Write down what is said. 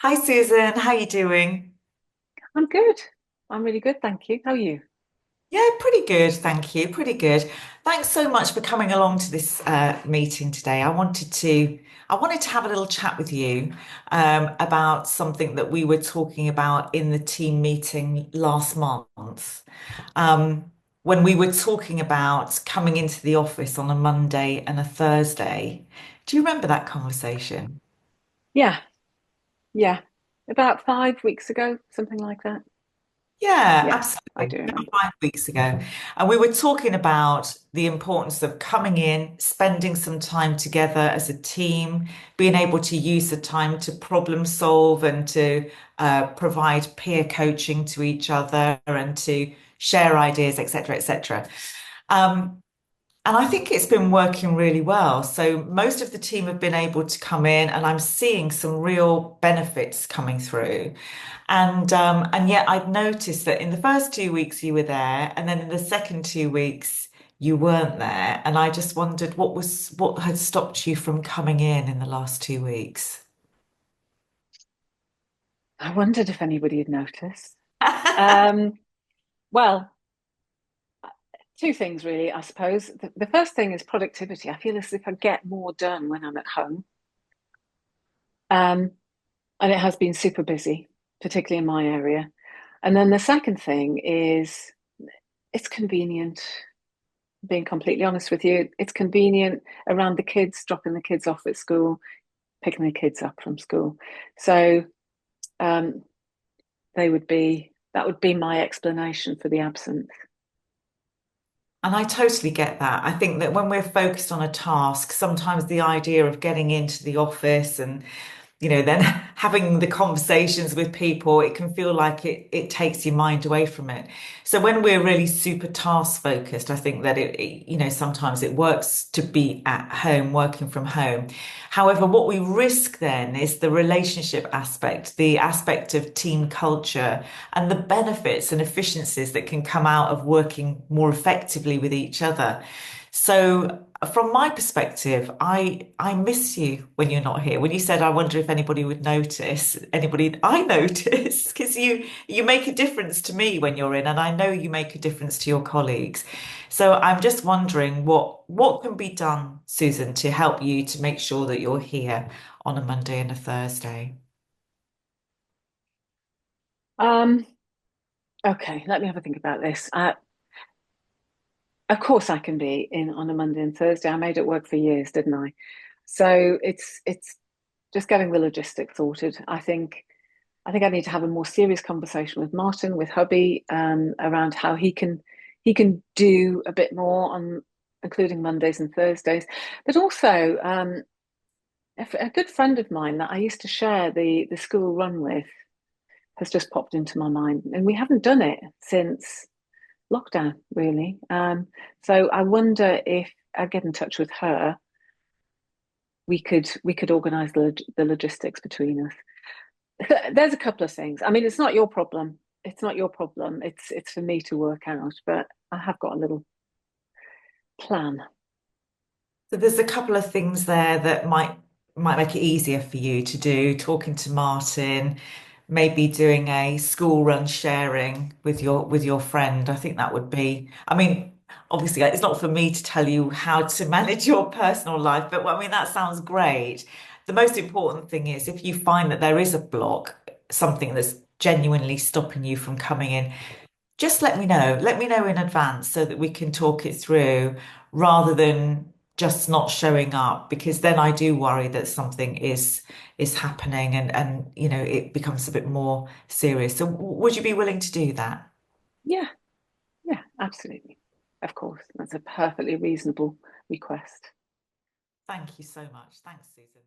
Hi Susan, how you doing? I'm good. I'm really good, thank you. How are you? Yeah, pretty good, thank you. Pretty good. Thanks so much for coming along to this meeting today. I wanted to have a little chat with you about something that we were talking about in the team meeting last month. Um, when we were talking about coming into the office on a Monday and a Thursday. Do you remember that conversation? Yeah, yeah. About 5 weeks ago, something like that. Yeah, Yeah, I absolutely. do About remember. 5 weeks ago. And we were talking about the importance of coming in, spending some time together as a team, being able to use the time to problem solve and to provide peer coaching to each other and to share ideas, etc., etc. Um, and I think it's been working really well. So most of the team have been able to come in, and I'm seeing some real benefits coming through. And yet I'd noticed that in the first 2 weeks you were there, and then in the second 2 weeks you weren't there. And I just wondered what had stopped you from coming in the last 2 weeks. I wondered if anybody had noticed. Um, well, two things really, I suppose. The first thing is productivity. I feel as if I get more done when I'm at home. Um, and it has been super busy, particularly in my area. And then the second thing is it's convenient. Being completely honest with you, it's convenient around the kids, dropping the kids off at school, picking the kids up from school. So um, that would be my explanation for the absence. And I totally get that. I think that when we're focused on a task, sometimes the idea of getting into the office and then having the conversations with people, it can feel like it takes your mind away from it. So when we're really super task focused, I think that sometimes it works to be at home, working from home. However, what we risk then is the relationship aspect, the aspect of team culture, and the benefits and efficiencies that can come out of working more effectively with each other. So from my perspective, I miss you when you're not here. When you said, I wonder if anybody would notice, anybody I notice, because you make a difference to me when you're in, and I know you make a difference to your colleagues. So I'm just wondering what can be done, Susan, to help you to make sure that you're here on a Monday and a Thursday. Um, okay, let me have a think about this. Of course, I can be in on a Monday and Thursday. I made it work for years, didn't I? So it's just getting the logistics sorted. I think I need to have a more serious conversation with Martin, with hubby, around how he can do a bit more on including Mondays and Thursdays. But also, a good friend of mine that I used to share the school run with has just popped into my mind, and we haven't done it since lockdown, really. So I wonder if I get in touch with her, we could organise the logistics between us. There's a couple of things. I mean, it's not your problem. It's not your problem. It's for me to work out, but I have got a little plan. So there's a couple of things there that might make it easier for you to do, talking to Martin, maybe doing a school run sharing with your friend. I think that would be, I mean, obviously it's not for me to tell you how to manage your personal life, but I mean that sounds great. The most important thing is if you find that there is a block, something that's genuinely stopping you from coming in, just let me know. Let me know in advance so that we can talk it through rather than just not showing up, because then I do worry that something is happening and it becomes a bit more serious. So would you be willing to do that? Yeah, yeah, absolutely. Of course, that's a perfectly reasonable request. Thank you so much. Thanks, Susan.